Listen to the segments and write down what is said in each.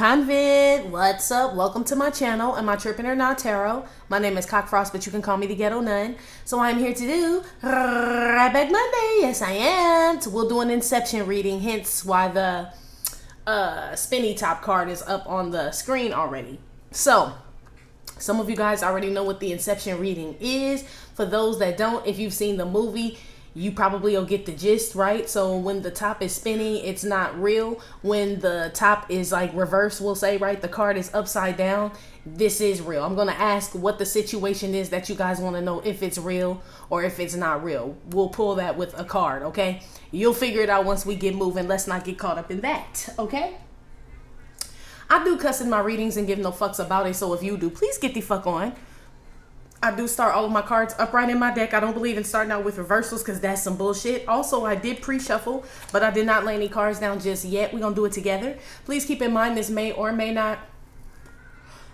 Convent, what's up? Welcome to my channel, Am I Tripping or Not Tarot. My name is Cockfrost, but you can call me the Ghetto Nun. So I'm here to do Right Back Monday. Yes, I am. So we'll do an Inception reading, hence why the spinny top card is up on the screen already. So some of you guys already know what the Inception reading is. For those that don't, if you've seen the movie, you probably will get the gist, right? So when the top is spinning, it's not real. When the top is like reverse, we'll say, right? The card is upside down. This is real. I'm going to ask what the situation is that you guys want to know if it's real or if it's not real. We'll pull that with a card, okay? You'll figure it out once we get moving. Let's not get caught up in that, okay? I do cuss in my readings and give no fucks about it. So if you do, please get the fuck on. I do start all of my cards upright in my deck. I don't believe in starting out with reversals because that's some bullshit. Also, I did pre-shuffle, but I did not lay any cards down just yet. We're going to do it together. Please keep in mind this may or may not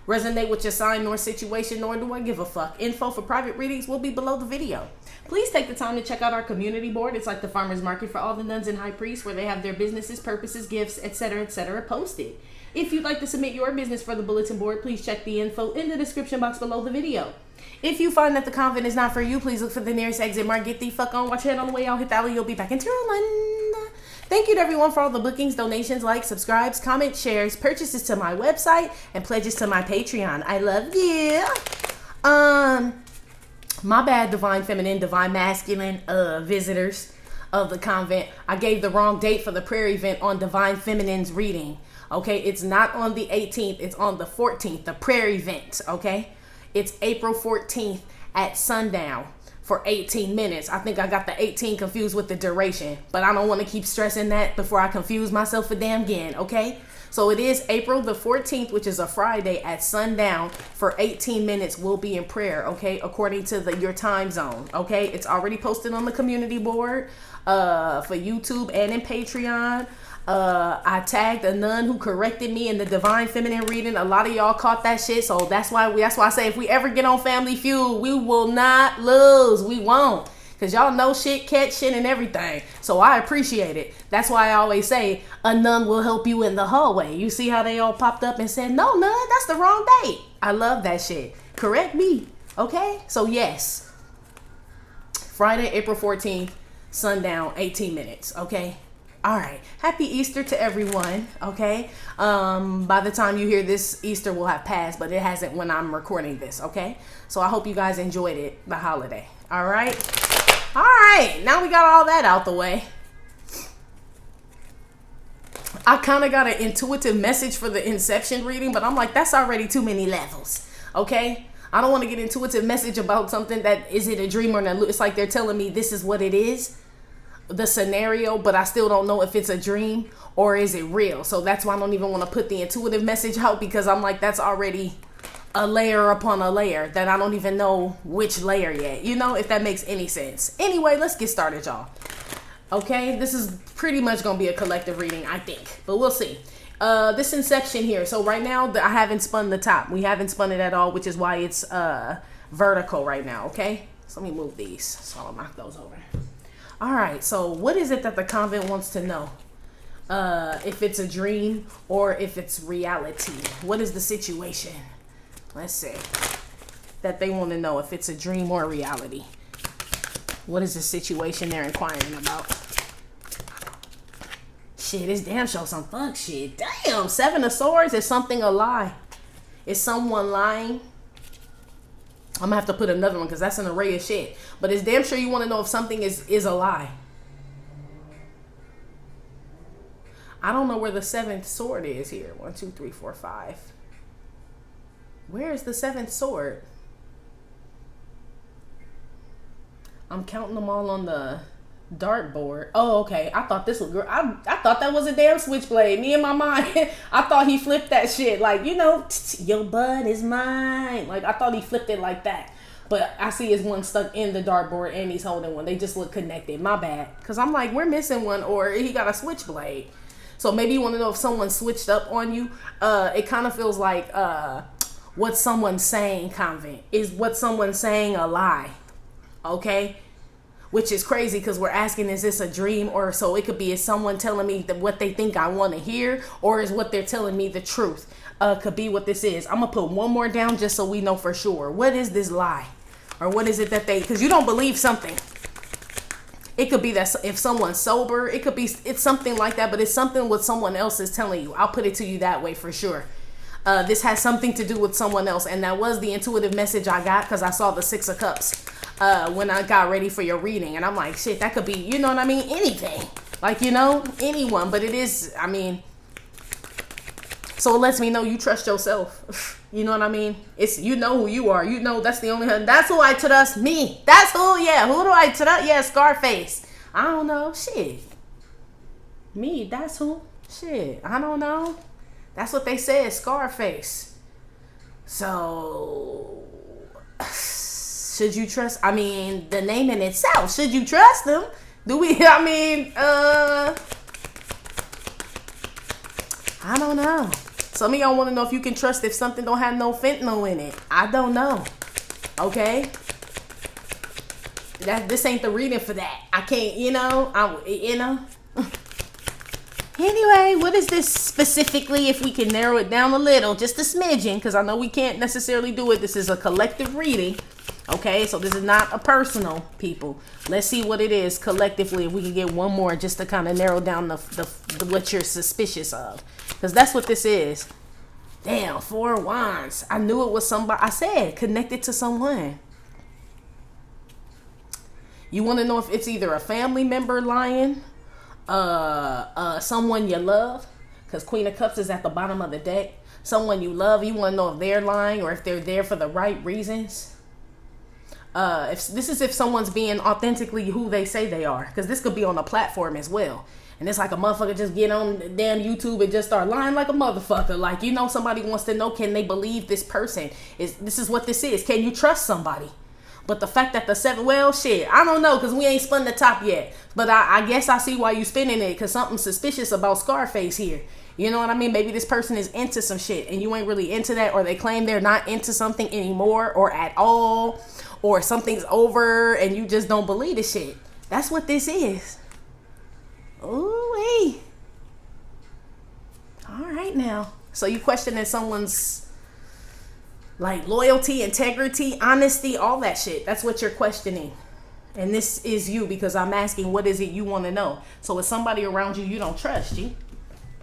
resonate with your sign nor situation, nor do I give a fuck. Info for private readings will be below the video. Please take the time to check out our community board. It's like the farmer's market for all the nuns and high priests where they have their businesses, purposes, gifts, etc., posted. If you'd like to submit your business for the bulletin board, please check the info in the description box below the video. If you find that the convent is not for you, please look for the nearest exit mark. Get the fuck on. Watch your head on the way out. Hit the alley. You'll be back into rolling. Thank you to everyone for all the bookings, donations, likes, subscribes, comments, shares, purchases to my website, and pledges to my Patreon. I love you. My bad, divine feminine, divine masculine visitors of the convent. I gave the wrong date for the prayer event on divine feminine's reading. Okay, it's not on the 18th. It's on the 14th, the prayer event, okay? It's April 14th at sundown for 18 minutes. I think I got the 18 confused with the duration, but I don't want to keep stressing that before I confuse myself again, okay? So it is April the 14th, which is a Friday at sundown for 18 minutes. We'll be in prayer, okay? According to your time zone, okay? It's already posted on the community board for YouTube and in Patreon. I tagged a nun who corrected me in the divine feminine reading. A lot of y'all caught that shit, so that's why I say if we ever get on Family Feud, we will not lose. We won't, because y'all know shit, catch shit, and everything. So I appreciate it. That's why I always say a nun will help you in the hallway. You see how they all popped up and said, no, nun, that's the wrong date. I love that shit. Correct me, okay? So yes, Friday, April 14th, sundown, 18 minutes, okay? All right. Happy Easter to everyone. Okay. By the time you hear this, Easter will have passed, but it hasn't when I'm recording this. Okay. So I hope you guys enjoyed it, the holiday. All right. All right. Now we got all that out the way. I kind of got an intuitive message for the Inception reading, but I'm like, that's already too many levels. Okay. I don't want to get intuitive message about something that is it a dream or not. It's like they're telling me this is what it is, the scenario, but I still don't know if it's a dream or is it real. So that's why I don't even want to put the intuitive message out, because I'm like, that's already a layer upon a layer that I don't even know which layer yet, you know, if that makes any sense. Anyway, let's get started, y'all. Okay, this is pretty much gonna be a collective reading, I think, but we'll see. This Inception here, so right now I haven't spun the top. We haven't spun it at all, which is why it's vertical right now. Okay, so let me move these so I'll knock those over. All right, so what is it that the convent wants to know? If it's a dream or if it's reality. What is the situation? Let's see. That they want to know if it's a dream or reality. What is the situation they're inquiring about? Shit, this damn show some fuck shit. Damn, 7 of Swords. Is something a lie? Is someone lying? I'm gonna have to put another one because that's an array of shit. But it's damn sure you want to know if something is a lie. I don't know where the 7th sword is here. 1, 2, 3, 4, 5. Where is the 7th sword? I'm counting them all on the dartboard. Oh, okay. I thought this was girl. I thought that was a damn switchblade. Me in my mind, I thought he flipped that shit. Like, you know, your bud is mine. Like, I thought he flipped it like that. But I see his one stuck in the dartboard and he's holding one. They just look connected. My bad. Because I'm like, we're missing one, or he got a switchblade. So maybe you want to know if someone switched up on you. It kind of feels like what someone's saying, convent. Is what someone's saying a lie? Okay? which is crazy because we're asking, is this a dream? Or so it could be, is someone telling me that what they think I want to hear, or is what they're telling me the truth? Could be what this is. I'm gonna put one more down just so we know for sure. What is this lie? Or what is it that they, because you don't believe something. It could be that if someone's sober, it could be, it's something like that, but it's something what someone else is telling you. I'll put it to you that way for sure. This has something to do with someone else, and that was the intuitive message I got because I saw the 6 of Cups when I got ready for your reading, and I'm like, shit, that could be, you know what I mean, anything, like, you know, anyone, but it is, I mean, so it lets me know you trust yourself. You know what I mean? It's, you know who you are. You know that's the only, that's who I trust, me. That's who, yeah, who do I trust? Yeah, Scarface. I don't know, shit. Me, that's who, shit, I don't know. That's what they said, Scarface. So, should you trust? I mean, the name in itself, should you trust them? Do we, I mean, I don't know. Some of y'all want to know if you can trust if something don't have no fentanyl in it. I don't know. Okay? This ain't the reading for that. I can't, you know, Anyway, what is this specifically, if we can narrow it down a little, just a smidgen, because I know we can't necessarily do it. This is a collective reading, okay? So this is not a personal, people. Let's see what it is collectively, if we can get one more just to kind of narrow down the what you're suspicious of, because that's what this is. Damn, 4 of Wands. I knew it was somebody. I said connected to someone. You want to know if it's either a family member lying, someone you love, because Queen of Cups is at the bottom of the deck. Someone you love, you want to know if they're lying or if they're there for the right reasons. If someone's being authentically who they say they are, because this could be on a platform as well. And it's like a motherfucker just get on damn YouTube and just start lying like a motherfucker. Like, you know, somebody wants to know, can they believe this person? This is what this is. Can you trust somebody? But the fact that the 7, well, shit, I don't know, because we ain't spun the top yet. But I guess I see why you spinning it, because something's suspicious about Scarface here. You know what I mean? Maybe this person is into some shit, and you ain't really into that, or they claim they're not into something anymore, or at all, or something's over, and you just don't believe the shit. That's what this is. Ooh-wee. All right, now. So you questioning someone's like loyalty, integrity, honesty, all that shit. That's what you're questioning. And this is you, because I'm asking, what is it you want to know? So it's somebody around you don't trust, G.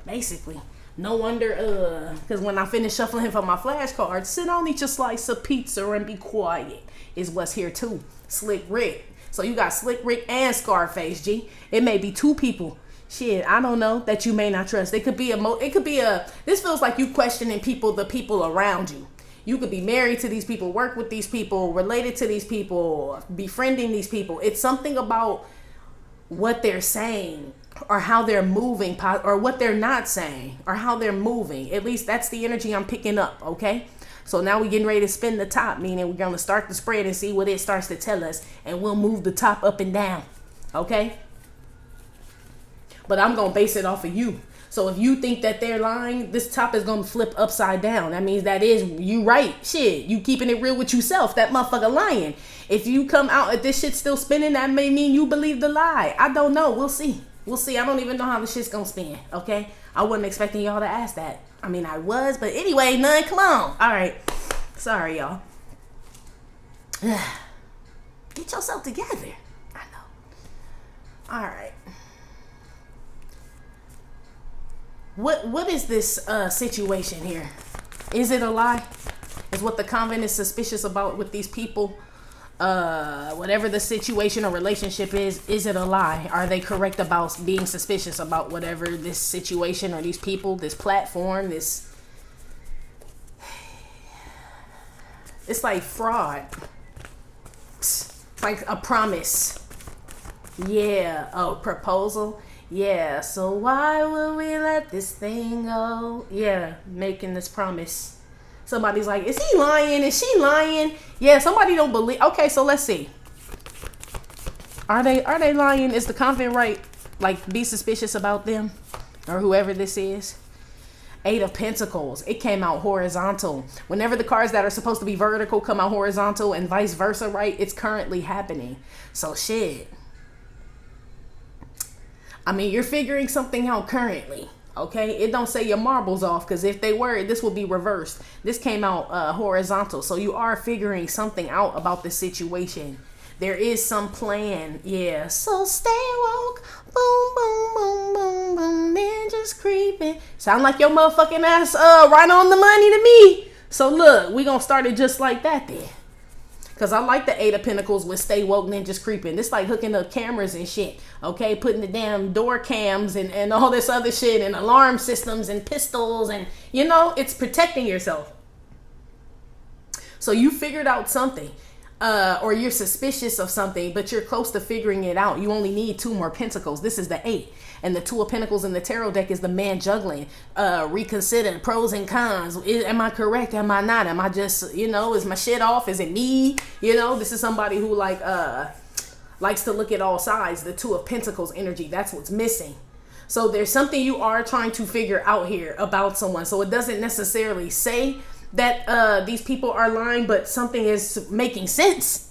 Basically. No wonder, because when I finish shuffling for my flashcards, sit down, eat your slice of pizza and be quiet is what's here too. Slick Rick. So you got Slick Rick and Scarface, G. It may be 2 people. Shit, I don't know, that you may not trust. It could be this feels like you questioning the people around you. You could be married to these people, work with these people, related to these people, befriending these people. It's something about what they're saying or how they're moving, or what they're not saying or how they're moving. At least that's the energy I'm picking up, okay? So now we're getting ready to spin the top, meaning we're going to start the spread and see what it starts to tell us, and we'll move the top up and down, okay? But I'm going to base it off of you. So if you think that they're lying, this top is going to flip upside down. That means that is you right. Shit, you keeping it real with yourself. That motherfucker lying. If you come out, if this shit's still spinning, that may mean you believe the lie. I don't know. We'll see. We'll see. I don't even know how the shit's going to spin. Okay? I wasn't expecting y'all to ask that. I mean, I was. But anyway, none. Come on. All right. Sorry, y'all. Get yourself together. I know. All right. What is this situation here? Is it a lie? Is what the convent is suspicious about with these people? Whatever the situation or relationship is it a lie? Are they correct about being suspicious about whatever this situation or these people, this platform, this... It's like fraud. It's like a promise. Yeah, a proposal. Yeah, so why would we let this thing go? Yeah, making this promise. Somebody's like, is he lying? Is she lying? Yeah, somebody don't believe. Okay, so let's see. Are they lying? Is the convent right? Like, be suspicious about them or whoever this is? Eight of Pentacles. It came out horizontal. Whenever the cards that are supposed to be vertical come out horizontal and vice versa, right? It's currently happening. So shit. I mean, you're figuring something out currently. Okay, it don't say your marbles off, because if they were, this would be reversed. This came out horizontal, so you are figuring something out about the situation. There is some plan, yeah. So stay woke, boom, boom, boom, boom, boom, ninjas creeping. Sound like your motherfucking ass right on the money to me. So look, we gonna start it just like that then. Because I like the Eight of Pentacles with stay woke, ninjas creeping. This like hooking up cameras and shit. Okay, putting the damn door cams and all this other shit and alarm systems and pistols. And, you know, it's protecting yourself. So you figured out something. Or you're suspicious of something, but you're close to figuring it out. You only need 2 more pentacles. This is the 8. And the 2 of Pentacles in the tarot deck is the man juggling. Reconsider pros and cons. Am I correct? Am I not? Am I just, you know, is my shit off? Is it me? You know, this is somebody who likes to look at all sides. The 2 of Pentacles energy. That's what's missing. So there's something you are trying to figure out here about someone. So it doesn't necessarily say that these people are lying, but something is making sense.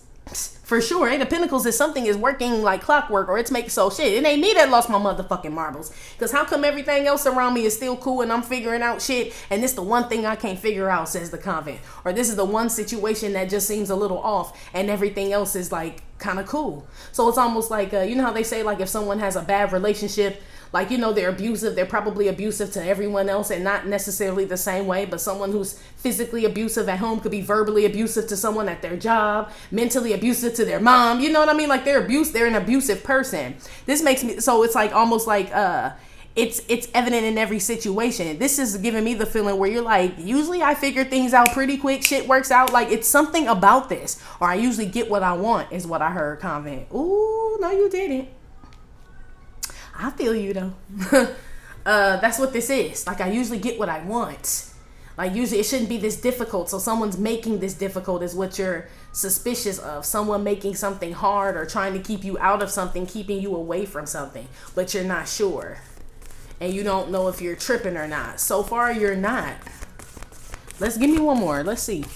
For sure, Eight of Pentacles is something is working like clockwork, or it's making so shit. It ain't me that lost my motherfucking marbles. Because how come everything else around me is still cool and I'm figuring out shit, and this the one thing I can't figure out, says the Convent. Or this is the one situation that just seems a little off, and everything else is like kind of cool. So it's almost like, you know how they say like if someone has a bad relationship, like, you know, they're abusive, they're probably abusive to everyone else and not necessarily the same way, but someone who's physically abusive at home could be verbally abusive to someone at their job, mentally abusive to their mom, you know what I mean? Like they're an abusive person. This makes me, so it's like almost like it's evident in every situation. This is giving me the feeling where you're like, usually I figure things out pretty quick, shit works out, like it's something about this, or I usually get what I want, is what I heard, Convent. Ooh, no you didn't. I feel you though. That's what this is. Like I usually get what I want. Like usually it shouldn't be this difficult. So someone's making this difficult is what you're suspicious of. Someone making something hard or trying to keep you out of something, keeping you away from something, but you're not sure. And you don't know if you're tripping or not. So far you're not. Let's give me one more. Let's see.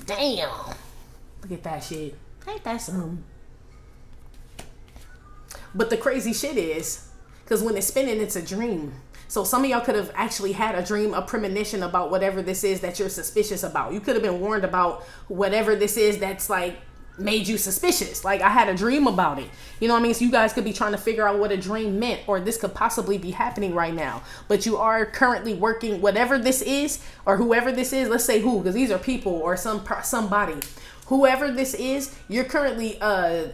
Damn. Look at that shit. Ain't that something? But the crazy shit is, because when it's spinning, it's a dream. So some of y'all could have actually had a dream, a premonition about whatever this is that you're suspicious about. You could have been warned about whatever this is that's like made you suspicious. Like I had a dream about it. You know what I mean? So you guys could be trying to figure out what a dream meant, or this could possibly be happening right now. But you are currently working, whatever this is, or whoever this is, let's say who, because these are people or somebody. Whoever this is, you're currently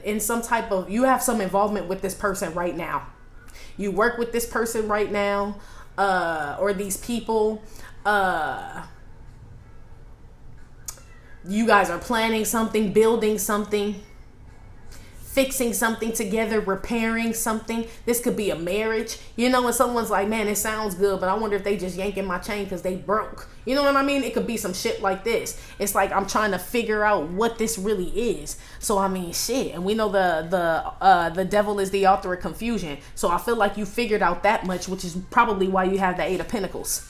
in some type of, you have some involvement with this person right now. You work with this person right now, or these people. You guys are planning something, building something, fixing something together, repairing something. This could be a marriage. You know, when someone's like, man, it sounds good, but I wonder if they just yanking my chain because they broke. You know what I mean? It could be some shit like this. It's like I'm trying to figure out what this really is. So I mean, shit. And we know the devil is the author of confusion. So I feel like you figured out that much, which is probably why you have the Eight of Pentacles.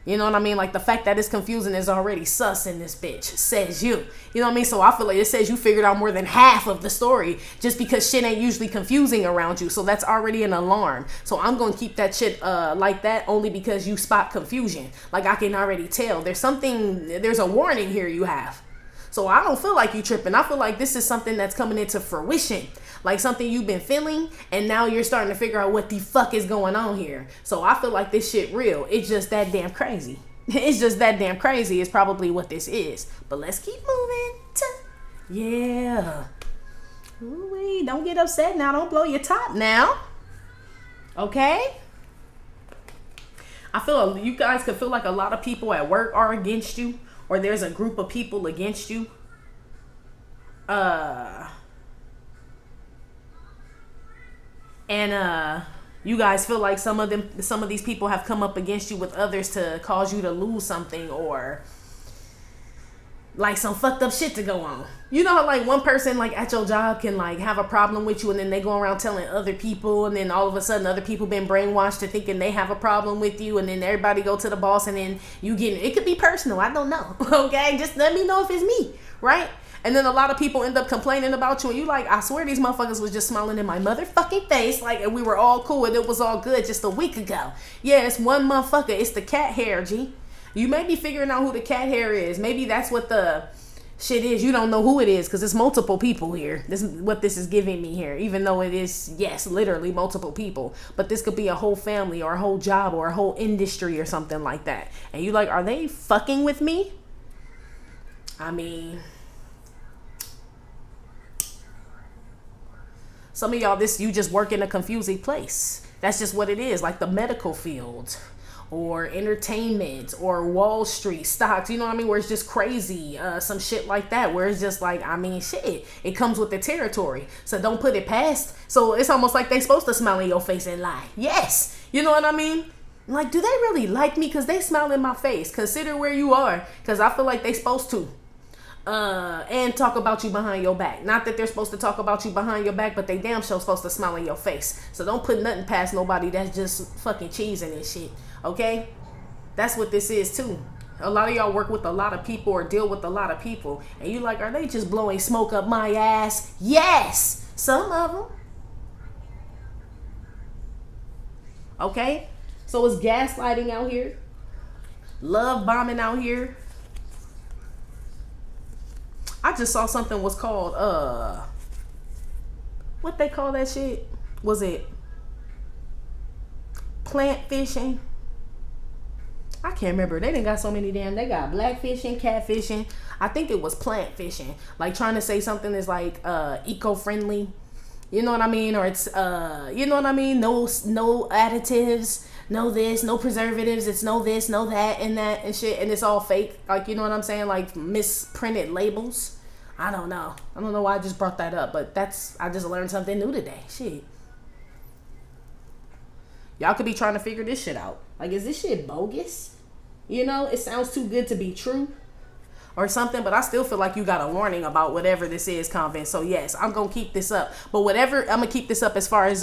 You know what I mean? Like the fact that it's confusing is already sus in this bitch, says you. You know what I mean? So I feel like it says you figured out more than half of the story just because shit ain't usually confusing around you. So that's already an alarm. So I'm going to keep that shit like that only because you spot confusion. Like I can already tell. There's a warning here you have. So I don't feel like you tripping. I feel like this is something that's coming into fruition. Like something you've been feeling and now you're starting to figure out what the fuck is going on here. So I feel like this shit real. It's just that damn crazy. It's just that damn crazy is probably what this is. But let's keep moving. Yeah. Ooh-wee. Don't get upset now. Don't blow your top now. Okay? I feel you guys could feel like a lot of people at work are against you, or there's a group of people against you. And you guys feel like some of these people have come up against you with others to cause you to lose something, or like some fucked up shit to go on. You know how like one person like at your job can like have a problem with you, and then they go around telling other people, and then all of a sudden other people been brainwashed to thinking they have a problem with you, and then everybody go to the boss, and then you get it. It could be personal, I don't know. Okay, just let me know if it's me, right? And then a lot of people end up complaining about you, and you like, I swear these motherfuckers was just smiling in my motherfucking face, like, and we were all cool and it was all good just a week ago. Yeah, it's one motherfucker. It's the cat hair, G. You may be figuring out who the cat hair is. Maybe that's what the shit is. You don't know who it is because it's multiple people here. This is what this is giving me here, even though it is, yes, literally multiple people. But this could be a whole family or a whole job or a whole industry or something like that. And you like, are they fucking with me? I mean, some of y'all, you just work in a confusing place. That's just what it is, like the medical field or entertainment or Wall Street stocks, you know what I mean, where it's just crazy, some shit like that, where it's just like, I mean, shit, it comes with the territory, so don't put it past. So it's almost like they supposed to smile in your face and lie. Yes, you know what I mean? Like, do they really like me because they smile in my face? Consider where you are, because I feel like they supposed to. And talk about you behind your back. Not that they're supposed to talk about you behind your back, but they damn sure supposed to smile in your face. So don't put nothing past nobody that's just fucking cheesing and shit. Okay? That's what this is too. A lot of y'all work with a lot of people or deal with a lot of people, and you like, are they just blowing smoke up my ass? Yes! Some of them. Okay? So it's gaslighting out here. Love bombing out here. I just saw something was called, what they call that shit? Was it plant fishing? I can't remember. They done got so many damn, they got black fishing, cat fishing. I think it was plant fishing. Like trying to say something is like, eco-friendly. You know what I mean? Or it's, you know what I mean? No additives, no this, no preservatives. It's no this, no that, and that, and shit. And it's all fake. Like, you know what I'm saying? Like misprinted labels. I don't know. I don't know why I just brought that up, but I just learned something new today. Shit. Y'all could be trying to figure this shit out. Like, is this shit bogus? You know, it sounds too good to be true or something, but I still feel like you got a warning about whatever this is, Convent. So yes, I'm gonna keep this up, but whatever, I'm gonna keep this up as far as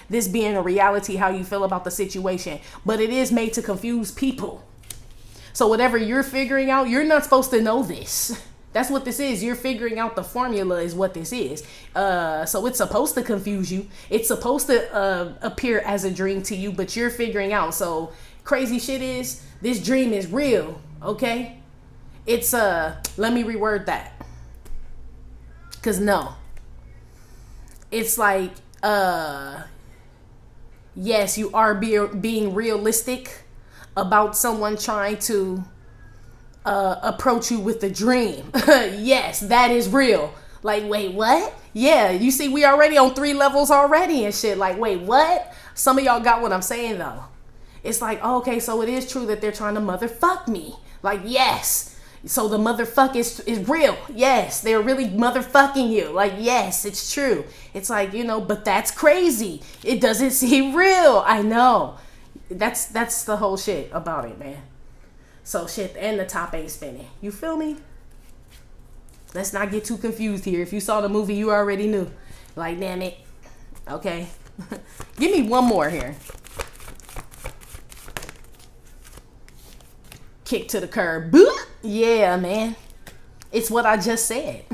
this being a reality, how you feel about the situation, but it is made to confuse people. So whatever you're figuring out, you're not supposed to know this. That's what this is. You're figuring out the formula is what this is. So it's supposed to confuse you. It's supposed to appear as a dream to you, but you're figuring out. So crazy shit is, this dream is real, okay? It's, let me reword that. Cause no. It's like, yes, you are being realistic about someone trying to approach you with a dream. Yes, that is real. Like, wait, what? Yeah, you see, we already on 3 levels already and shit. Like, wait, what? Some of y'all got what I'm saying though. It's like, oh, okay, so it is true that they're trying to motherfuck me. Like, yes. So the motherfuck is real. Yes, they're really motherfucking you. Like, yes, it's true. It's like, you know, but that's crazy. It doesn't seem real. I know. That's the whole shit about it, man. So shit, and the top ain't spinning. You feel me? Let's not get too confused here. If you saw the movie, you already knew. Like, damn it. Okay. Give me one more here. Kick to the curb. Boop. Yeah, man. It's what I just said.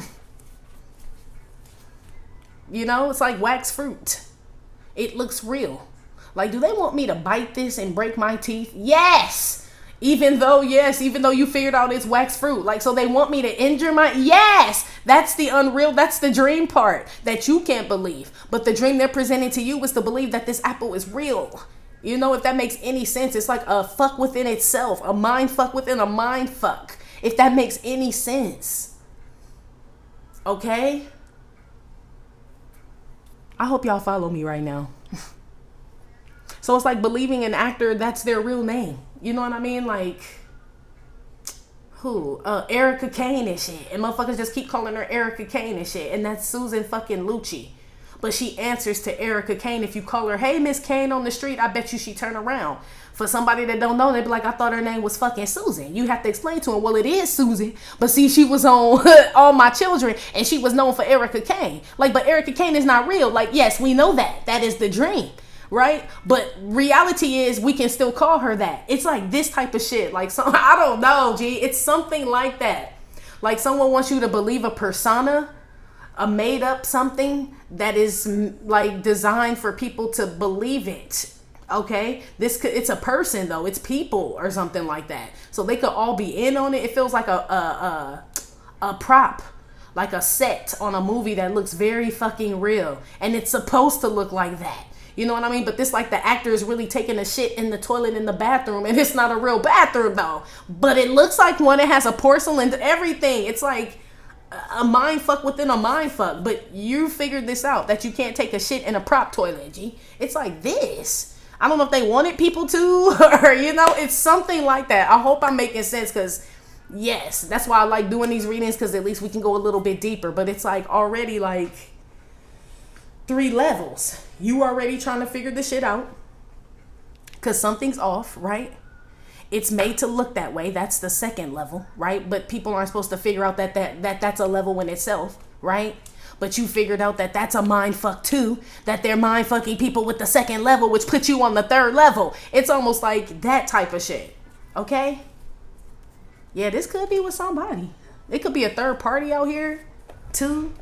You know, it's like wax fruit. It looks real. Like, do they want me to bite this and break my teeth? Yes! Even though you figured out it's wax fruit. Like, so they want me to injure my... Yes! That's the unreal, that's the dream part that you can't believe. But the dream they're presenting to you is to believe that this apple is real. You know, if that makes any sense, it's like a fuck within itself. A mind fuck within a mind fuck. If that makes any sense. Okay? I hope y'all follow me right now. So it's like believing an actor, that's their real name. You know what I mean? Like, who? Erica Kane and shit. And motherfuckers just keep calling her Erica Kane and shit. And that's Susan fucking Lucci. but she answers to Erica Kane. If you call her, hey, Miss Kane on the street, I bet you she turn around. For somebody that don't know, they be like, I thought her name was fucking Susan. You have to explain to them, well, it is Susan. But see, she was on All My Children, and she was known for Erica Kane. Like, but Erica Kane is not real. Like, yes, we know that. That is the dream, right? But reality is we can still call her that. It's like this type of shit. Like, so, I don't know, G. It's something like that. Like someone wants you to believe a persona, a made up something that is like designed for people to believe it. Okay, it's a person though, it's people or something like that, so they could all be in on it. It feels like a prop, like a set on a movie that looks very fucking real, and it's supposed to look like that. You know what I mean? But this, like, the actor is really taking a shit in the toilet in the bathroom, and it's not a real bathroom though, but it looks like one. It has a porcelain, everything. It's like a mind fuck within a mind fuck. But you figured this out, that you can't take a shit in a prop toilet, G. It's like this. I don't know if they wanted people to, or, you know, it's something like that. I hope I'm making sense, because, yes, that's why I like doing these readings, because at least we can go a little bit deeper. But it's like already like 3 levels. You already trying to figure this shit out, because something's off, right? It's made to look that way. That's the 2nd level, right? But people aren't supposed to figure out that that's a level in itself, right? But you figured out that that's a mind fuck too, that they're mind fucking people with the 2nd level, which puts you on the 3rd level. It's almost like that type of shit. Okay? Yeah, this could be with somebody. It could be a 3rd party out here too.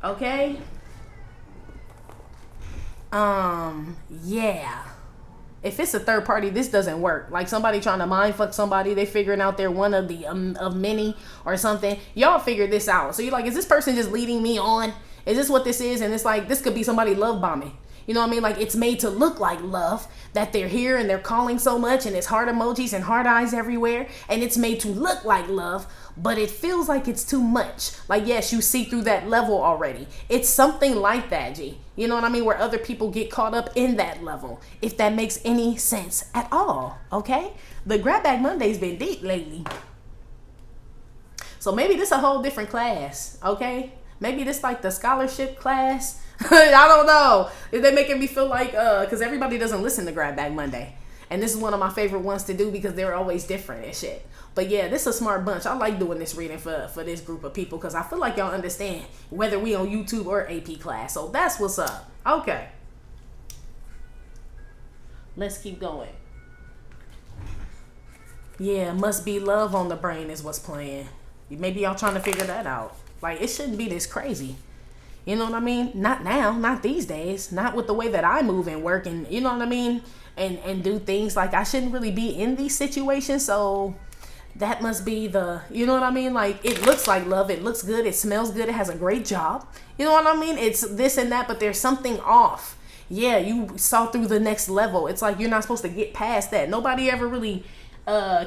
Okay? Yeah. If it's a 3rd party, this doesn't work. Like somebody trying to mind fuck somebody, they figuring out they're one of the of many or something. Y'all figure this out. So you're like, is this person just leading me on? Is this what this is? And it's like, this could be somebody love bombing. You know what I mean? Like, it's made to look like love, that they're here and they're calling so much, and it's heart emojis and heart eyes everywhere, and it's made to look like love, but it feels like it's too much. Like, yes, you see through that level already. It's something like that, G. You know what I mean? Where other people get caught up in that level, if that makes any sense at all. Okay? The Grab Bag Monday's been deep lately. So maybe this a whole different class. Okay? Maybe this like the scholarship class. I don't know. They're making me feel like, because everybody doesn't listen to Grab Bag Monday. And this is one of my favorite ones to do, because they're always different and shit. But yeah, this is a smart bunch. I like doing this reading for this group of people, because I feel like y'all understand whether we on YouTube or AP class. So that's what's up. Okay. Let's keep going. Yeah, must be love on the brain is what's playing. Maybe y'all trying to figure that out. Like, it shouldn't be this crazy. You know what I mean? Not now, not these days, not with the way that I move and work, and you know what I mean? And do things. Like, I shouldn't really be in these situations, so that must be the, you know what I mean? Like, it looks like love, it looks good, it smells good, it has a great job. You know what I mean? It's this and that, but there's something off. Yeah, you saw through the next level. It's like you're not supposed to get past that. Nobody ever really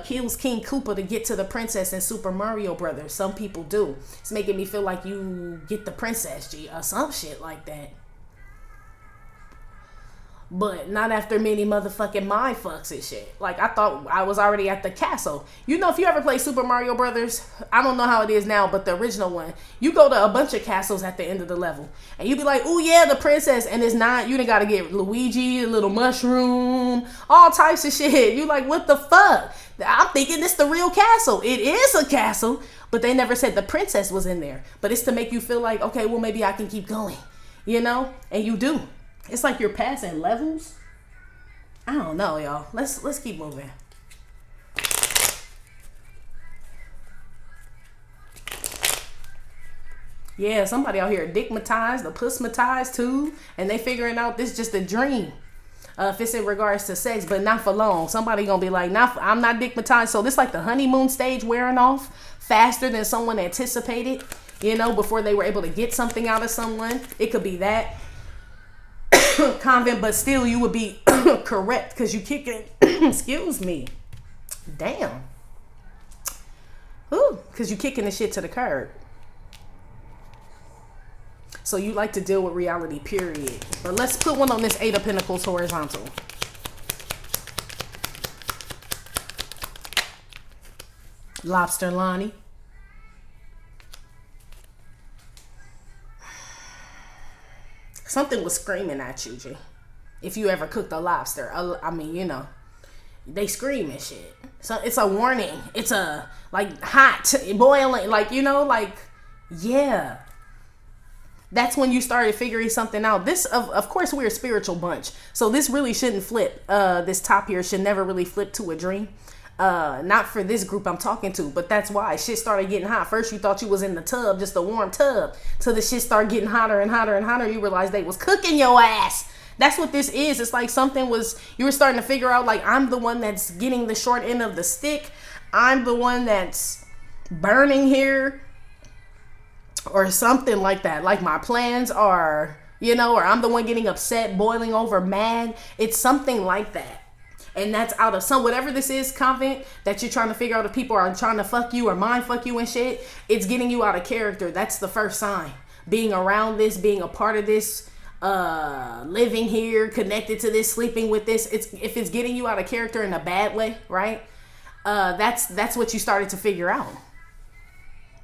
kills King Koopa to get to the princess in Super Mario Brothers. Some people do. It's making me feel like you get the princess, G, or some shit like that. But not after many motherfucking mind fucks and shit. Like, I thought I was already at the castle. You know, if you ever play Super Mario Brothers, I don't know how it is now, but the original one, you go to a bunch of castles at the end of the level, and you be like, oh yeah, the princess, and it's not. You done gotta get Luigi, a little mushroom, all types of shit. You like, what the fuck? I'm thinking this the real castle. It is a castle, but they never said the princess was in there. But it's to make you feel like, okay, well, maybe I can keep going, you know? And you do. It's like you're passing levels. I don't know, y'all. Let's keep moving. Yeah, somebody out here digmatized, the pussmatized too, and they figuring out this just a dream. If it's in regards to sex, but not for long. Somebody gonna be like, I'm not digmatized. So this like the honeymoon stage wearing off faster than someone anticipated, you know, before they were able to get something out of someone. It could be that. Convent, but still you would be correct, because you kicking excuse me, damn, because you kicking the shit to the curb. So you like to deal with reality, period. But let's put one on this 8 of Pentacles horizontal. Lobster Lonnie. Something was screaming at you, G. If you ever cooked a lobster, I mean, you know, they scream and shit. So it's a warning. It's a, like, hot, boiling, like, you know, like, yeah. That's when you started figuring something out. This, of course, we're a spiritual bunch. So this really shouldn't flip. This top here should never really flip to a dream. Not for this group I'm talking to, but that's why shit started getting hot. First you thought you was in the tub, just a warm tub, till the shit started getting hotter and hotter and hotter. You realized they was cooking your ass. That's what this is. It's like something was, you were starting to figure out, like, I'm the one that's getting the short end of the stick. I'm the one that's burning here, or something like that. Like my plans are, you know, or I'm the one getting upset, boiling over, mad. It's something like that. And that's out of some, whatever this is, Convent, that you're trying to figure out if people are trying to fuck you or mind fuck you and shit. It's getting you out of character. That's the first sign. Being around this, being a part of this, living here, connected to this, sleeping with this. If it's getting you out of character in a bad way, right? That's what you started to figure out.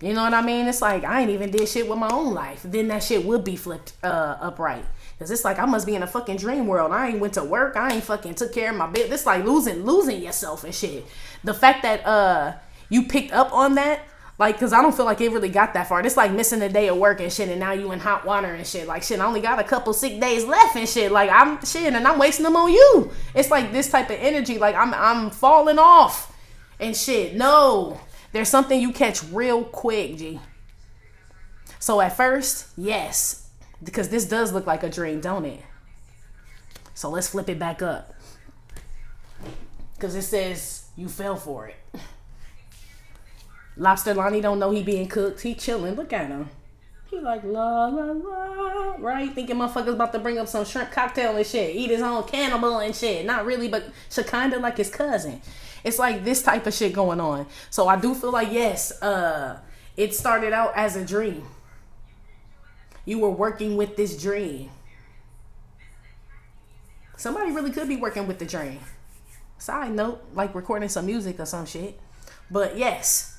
You know what I mean? It's like, I ain't even did shit with my own life. Then that shit would be flipped upright. Because it's like, I must be in a fucking dream world. I ain't went to work. I ain't fucking took care of my business. It's like losing yourself and shit. The fact that you picked up on that, like, because I don't feel like it really got that far. It's like missing a day of work and shit, and now you in hot water and shit. Like, shit, I only got a couple sick days left and shit. Like, I'm wasting them on you. It's like this type of energy. Like, I'm falling off and shit. No. There's something you catch real quick, G. So at first, yes, because this does look like a dream, don't it? So let's flip it back up. Because it says you fell for it. Lobster Lonnie don't know he being cooked. He chilling. Look at him. He like, la, la, la, right? Thinking motherfuckers about to bring up some shrimp cocktail and shit. Eat his own cannibal and shit. Not really, but should kind of like his cousin. It's like this type of shit going on. So I do feel like, yes, it started out as a dream. You were working with this dream. Somebody really could be working with the dream. Side note, like recording some music or some shit. But yes.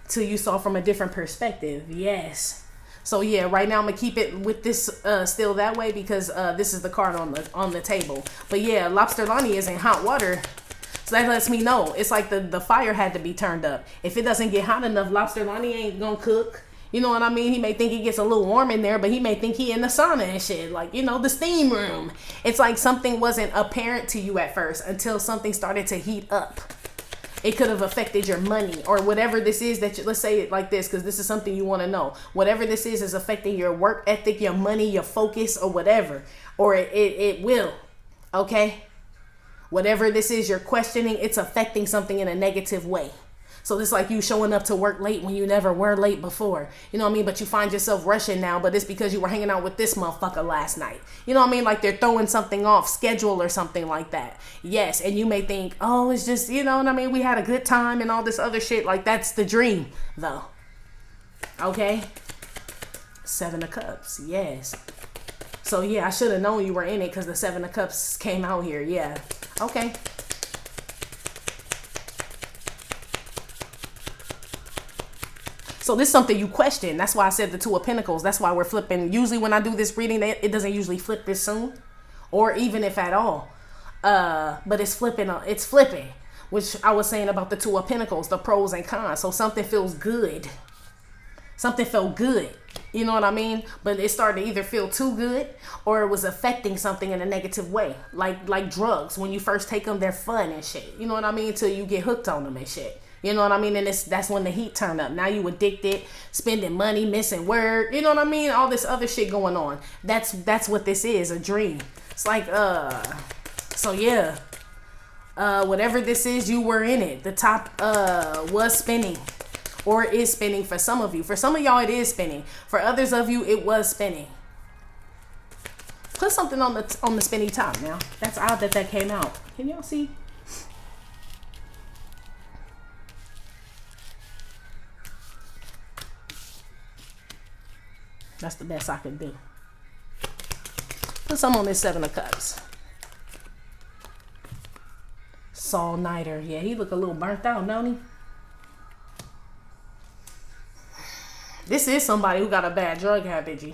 Till you saw from a different perspective. Yes. So yeah, right now I'm gonna keep it with this still that way because this is the card on the table. But yeah, Lobster Lonnie is in hot water. So that lets me know. It's like the fire had to be turned up. If it doesn't get hot enough, Lobster Lonnie ain't gonna cook. You know what I mean? He may think it gets a little warm in there, but he may think he in the sauna and shit. Like, you know, the steam room. It's like something wasn't apparent to you at first until something started to heat up. It could have affected your money or whatever this is that you, let's say it like this, because this is something you want to know. Whatever this is affecting your work ethic, your money, your focus, or whatever. Or it will. Okay? Whatever this is you're questioning, it's affecting something in a negative way. So it's like you showing up to work late when you never were late before. You know what I mean? But you find yourself rushing now, but it's because you were hanging out with this motherfucker last night. You know what I mean? Like they're throwing something off schedule or something like that. Yes, and you may think, oh, it's just, you know what I mean? We had a good time and all this other shit. Like that's the dream, though. Okay? 7 of Cups, yes. So yeah, I should have known you were in it because the 7 of Cups came out here. Yeah. Okay. So this is something you question. That's why I said the 2 of Pentacles. That's why we're flipping. Usually when I do this reading, it doesn't usually flip this soon. Or even if at all. But it's flipping. It's flipping. Which I was saying about the 2 of Pentacles. The pros and cons. So something feels good. Something felt good. You know what I mean? But it started to either feel too good. Or it was affecting something in a negative way. Like drugs. When you first take them, they're fun and shit. You know what I mean? Until you get hooked on them and shit. You know what I mean? And that's when the heat turned up. Now you addicted, spending money, missing word. You know what I mean? All this other shit going on. That's what this is, a dream. It's like, so yeah. Whatever this is, you were in it. The top was spinning. Or is spinning for some of you. For some of y'all, it is spinning. For others of you, it was spinning. Put something on the spinny top now. That's odd that came out. Can y'all see? That's the best I can do. Put some on this 7 of Cups. Saul Nighter. Yeah, he look a little burnt out, don't he? This is somebody who got a bad drug habit, G.